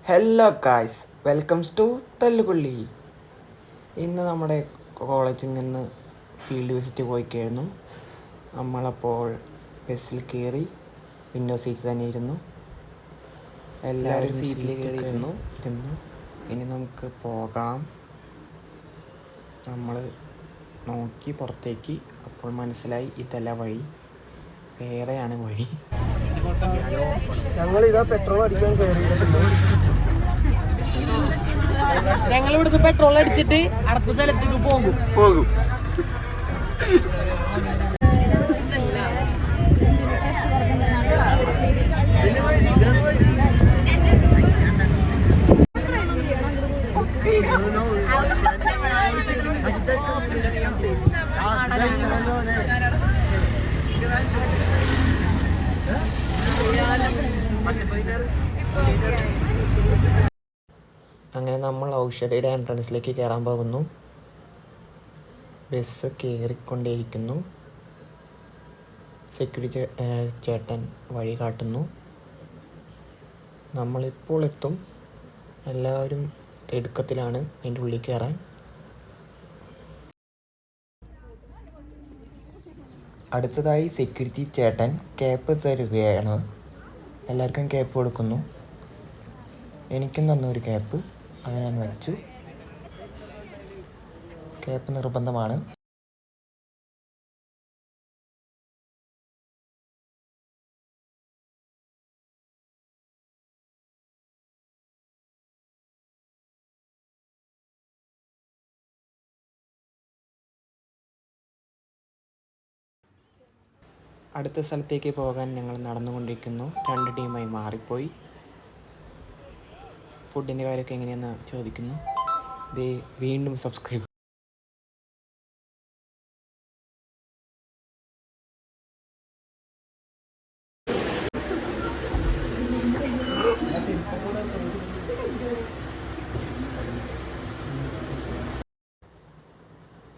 Hello guys, welcomes to Thallukolli. ഇന്ന് നമ്മുടെ കോളേജിൽ നിന്ന് ഫീൽഡ് വിസിറ്റ് പോയിക്കായിരുന്നു. നമ്മളപ്പോൾ ബസ്സിൽ കയറി വിൻഡോ സീറ്റ് തന്നെ ഇരുന്നു. എല്ലാവരും സീറ്റിൽ കയറിയിരുന്നു. ഇനി നമുക്ക് പോകാം. നമ്മൾ നോക്കി പുറത്തേക്ക്, അപ്പോൾ മനസ്സിലായി ഇതല്ല വഴി, വേറെയാണ് വഴി. ഞങ്ങളിതാ പെട്രോൾ അടിക്കാൻ കയറിയിട്ടുണ്ട്. ഞങ്ങൾ ഇവിടുന്ന് പെട്രോൾ അടിച്ചിട്ട് അടുത്ത സ്ഥലത്തേക്ക് പോകും. അങ്ങനെ നമ്മൾ ഔഷധയുടെ എൻട്രൻസിലേക്ക് കയറാൻ പോകുന്നു. ബസ് കയറിക്കൊണ്ടേയിരിക്കുന്നു. സെക്യൂരിറ്റി ചേട്ടൻ വഴി കാട്ടുന്നു. നമ്മളിപ്പോൾ എത്തും. എല്ലാവരും തിടുക്കത്തിലാണ് അതിൻ്റെ ഉള്ളിൽ കയറാൻ. അടുത്തതായി സെക്യൂരിറ്റി ചേട്ടൻ ക്യാപ്പ് തരുകയാണ്. എല്ലാവർക്കും ക്യാപ്പ് കൊടുക്കുന്നു. എനിക്കും തന്നു ഒരു ക്യാപ്പ്. അത് ഞാൻ വെച്ചു. ക്യാപ്പ് നിർബന്ധമാണ്. അടുത്ത സ്ഥലത്തേക്ക് പോകാൻ ഞങ്ങൾ നടന്നുകൊണ്ടിരിക്കുന്നു. 2 ടീമായി മാറിപ്പോയി. ഫുഡിൻ്റെ കാര്യമൊക്കെ എങ്ങനെയാണെന്ന് ചോദിക്കുന്നു. ദേ വീണ്ടും സബ്സ്ക്രൈബ്.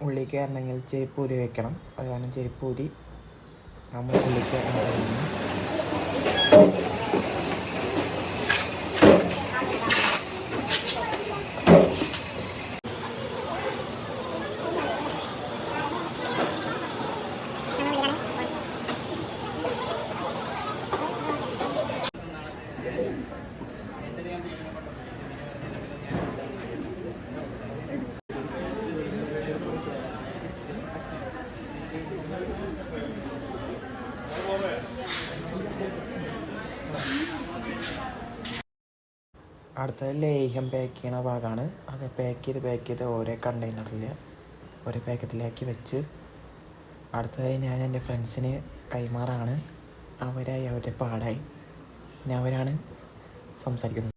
ഉള്ളിൽ കയറണമെങ്കിൽ ചെരുപ്പൂരി വെക്കണം. അത് കാരണം ചെരുപ്പൂരി നമ്മൾ ഉള്ളിൽ കയറാൻ കഴിയുന്നു. അടുത്തത് ലേഹ്യം പാക്ക് ചെയ്യണ ഭാഗമാണ്. അത് പാക്ക് ചെയ്ത് ഓരോ കണ്ടെയ്നറിൽ ഓരോ പാക്കറ്റിലാക്കി വെച്ച് അടുത്തതായി ഞാൻ എൻ്റെ ഫ്രണ്ട്സിന് കൈമാറാണ്. അവരായി അവരുടെ പാടായി. പിന്നെ അവരാണ് സംസാരിക്കുന്നത്.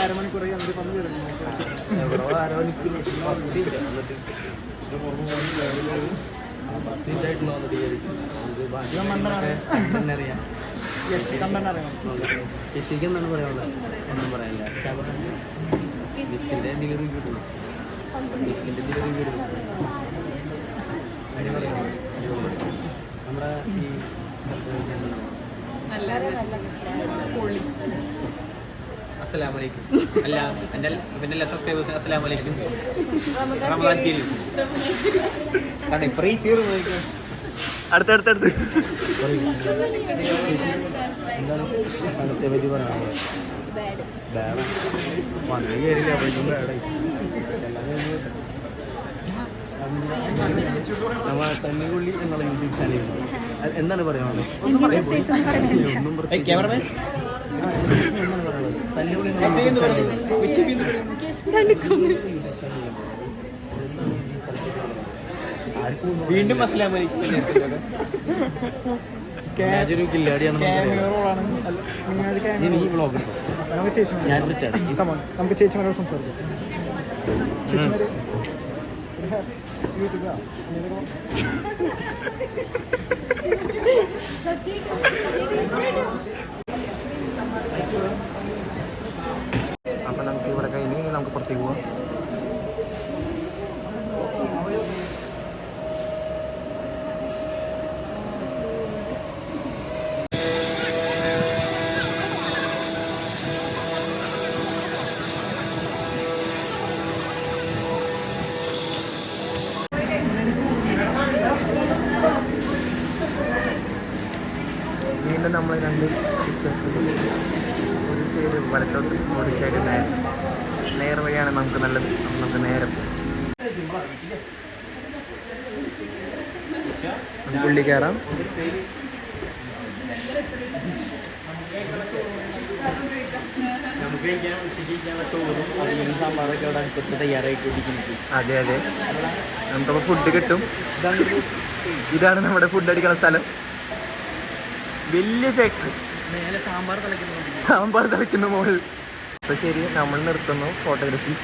അരമണിക്കൂറായി അതിൽ പങ്കു എന്താണ് പറയാനുള്ളത്? ഒന്നും പറയാനില്ല. മിസ്സിൻ്റെ എന്തെങ്കിലും റിവ്യൂ ഇടുന്നു. അടിപൊളിയാണ്. നമ്മുടെ ഈ അസ്സലാമലൈക്കും. അല്ല എൻ്റെ പിന്നെ എല്ലാ സബ്സ്ക്രൈബേഴ്സിനും അസ്സലാമലൈക്കും. റമദാൻ കരീം. കാരണം ഇപ്പോൾ ഈ ചീറ് നോക്കിയാൽ അടുത്തടുത്ത് സ്ഥലത്തെ പറ്റി പറയാനുള്ളത് വണ്ടി കയറില്ല. നമ്മൾ തല്ലുകൊള്ളി എന്നുള്ള യൂട്യൂബ് ചാനൽ എന്താണ് പറയാനുള്ളത്? ഒന്നും ക്യാമറമാൻ എന്താണ് പറയുന്നത്? തല്ലുകൊള്ളി വീണ്ടും അസ്സലാമലൈക്കും. നമുക്ക് ചേച്ചിമാരോട് സംസാരിക്കാം. ചേച്ചിമാര് യൂട്യൂബാ വീണ്ടും നമ്മൾ 2 ഒരു സൈഡ് വലത്തോട്ട് ഒരു സൈഡ് നേർ വഴിയാണ് നമുക്ക് നല്ലത്. നമുക്ക് നേരെ ഉള്ളി കയറാം. നമുക്ക് ഉച്ചയ്ക്ക് ചോറും അധികം സാമ്പാറൊക്കെ അവിടെ അടുപ്പത്ത് തയ്യാറായിക്കൊണ്ടിരിക്കുന്നത്. അതെ അതെ, നമുക്കപ്പോൾ ഫുഡ് കിട്ടും. ഇതാണ് നമ്മുടെ ഫുഡ് അടിക്കുന്ന സ്ഥലം. വലിയ ഫാക്ടറി, മേലെ സാമ്പാർ തിളയ്ക്കുന്ന മോൾ. അപ്പോൾ ശരി, നമ്മൾ നിർത്തുന്നു ഫോട്ടോഗ്രാഫി.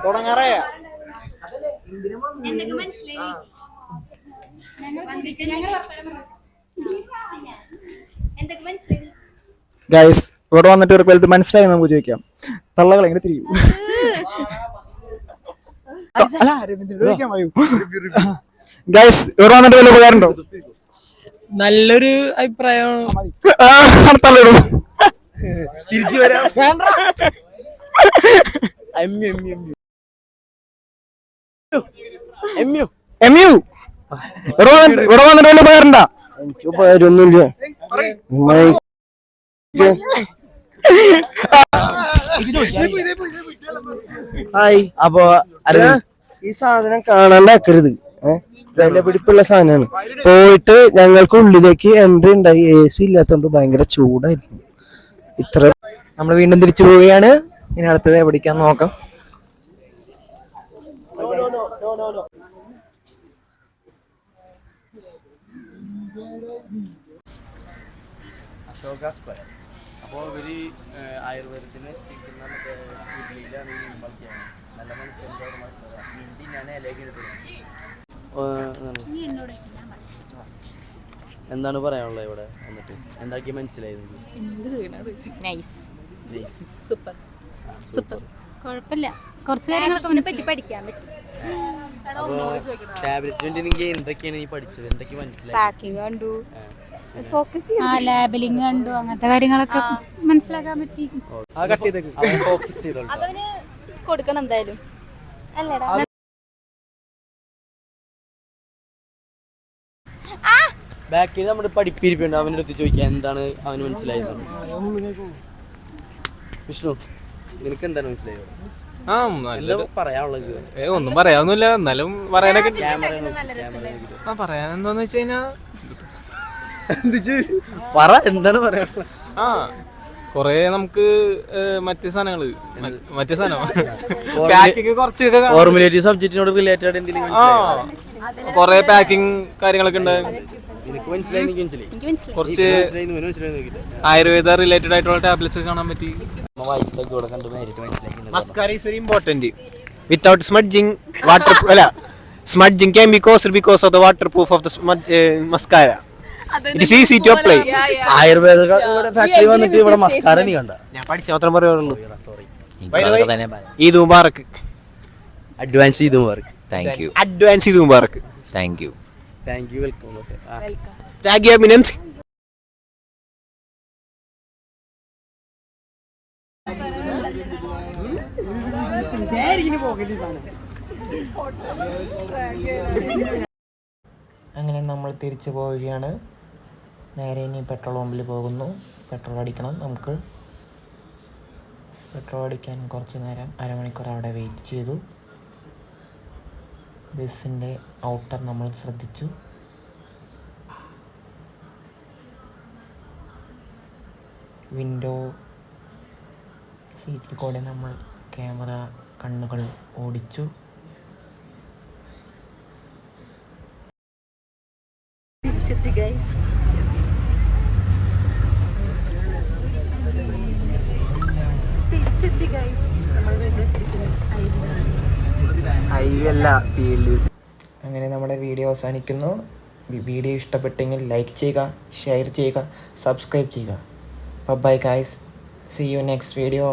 തുടങ്ങാറായ എന്തൊക്കെ മനസ്സിലായി? എന്തൊക്കെ മനസ്സിലായി? ഗൈസ്, ഇവിടെ വന്നിട്ട് ഒരു പേര് മനസ്സിലായി നമുക്ക് ചോദിക്കാം. തള്ളകൾ എങ്ങനെ തിരിയും? ഗൈസ്, ഇവിടെ വന്നിട്ട് വല്ല ഉപകാരമുണ്ടോ? നല്ലൊരു അഭിപ്രായമാണ്. തള്ളിടും. തിരിച്ചു വരാം. ഇവിടെ വന്നിട്ട് വല്ല ഉപകാരമുണ്ടോ? എനിക്ക് ഉപകാരമൊന്നുമില്ല. ഹായ്. അപ്പൊ ഈ സാധനം കാണാണ്ടാക്കരുത്. വില പിടിപ്പുള്ള സാധനമാണ്. പോയിട്ട് ഞങ്ങൾക്ക് ഉള്ളിലേക്ക് എൻട്രി ഉണ്ടായി. AC ഇല്ലാത്തോണ്ട് ഭയങ്കര ചൂടായിരുന്നു. ഇത്ര നമ്മൾ വീണ്ടും തിരിച്ചു പോവുകയാണ്. ഇനി അടുത്തത് എവിടേക്കാന്ന് നോക്കാം. അശോക സ്ക്വയർ. അപ്പോൾ ഇവര് ആയുർവേദത്തിന് ഇഡ്ലിയിലാണ് നല്ല മനുഷ്യൻ്റെ ഇലയൊക്കെ എടുത്തത്. എന്താണ് പറയാനുള്ളത് ഇവിടെ വന്നിട്ട്? എന്താക്കി മനസ്സിലായത്? കുഴപ്പമില്ല, കുറച്ച് കാര്യങ്ങളൊക്കെ പറ്റി പഠിക്കാൻ പറ്റും. ടാബ്ലറ്റ് വേണ്ടി എന്തൊക്കെയാണ് നീ പഠിച്ചത്? എന്തൊക്കെ മനസ്സിലായി? പാക്കിംഗ് കണ്ടു, ഫോക്കസ് ലാബലിംഗ് കണ്ടു, അങ്ങനത്തെ കാര്യങ്ങളൊക്കെ മനസ്സിലാക്കാൻ പറ്റി. ഫോക്കസ് ചെയ്തോ. അതവന് കൊടുക്കണം എന്തായാലും, അല്ലേടാ? ബാക്കിൽ നമ്മുടെ പഠിപ്പിരിപ്പുണ്ട്. അവൻ്റെ അടുത്ത് ചോദിക്കാൻ എന്താണ് അവന് മനസ്സിലായത്? വിഷ്ണു, നിനക്ക് എന്താണ് മനസ്സിലായത്? പറയാനുള്ളത്? ഒന്നും പറയാനൊന്നുമില്ല, എന്നാലും പറയാനൊക്കെ പറയാനെന്താന്ന് വെച്ച് കഴിഞ്ഞാൽ പറ, എന്താണ് പറയാനുള്ളത്? കൊറേ നമുക്ക് മറ്റേ സാധനങ്ങള് പാക്കിങ് കുറച്ചൊക്കെ ഫോർമുലേറ്റീവ് സബ്ജക്റ്റിനോട് റിലേറ്റഡ് എന്തെങ്കിലും കൊറേ പാക്കിങ് കാര്യങ്ങളൊക്കെ ഉണ്ട്. കുറച്ച് ആയുർവേദ റിലേറ്റഡ് ആയിട്ടുള്ള ടാബ്ലറ്റ്സ് കാണാൻ പറ്റി. Mascara is very important. Without smudging, smudging can be caused because of the waterproof of the mascara. It is easy to apply. Ayurveda factory വന്നിട്ട് ഇവിടെ മസ്കാര നീ കണ്ട? ഞാൻ പഠിച്ച മാത്രം പറയുള്ളൂ. Eid Mubarak. Advance Eid Mubarak. Thank you. Advance Eid Mubarak. Thank you. Welcome. Thank you Abhinand. അങ്ങനെ നമ്മൾ തിരിച്ചു പോവുകയാണ്. നേരെ ഇനി പെട്രോൾ പമ്പിൽ പോകുന്നു. പെട്രോൾ അടിക്കണം. നമുക്ക് പെട്രോൾ അടിക്കാൻ കുറച്ച് നേരം, അരമണിക്കൂർ അവിടെ വെയിറ്റ് ചെയ്തു. ബസ്സിൻ്റെ ഔട്ടർ നമ്മൾ ശ്രദ്ധിച്ചു. വിൻഡോ സീറ്റിൽ കൂടെ നമ്മൾ ക്യാമറ കണ്ണുകൾ ഓടിച്ചു. അങ്ങനെ നമ്മുടെ വീഡിയോ അവസാനിക്കുന്നു. വീഡിയോ ഇഷ്ടപ്പെട്ടെങ്കിൽ ലൈക്ക് ചെയ്യുക, ഷെയർ ചെയ്യുക, സബ്സ്ക്രൈബ് ചെയ്യുക. Bye guys, see you next video.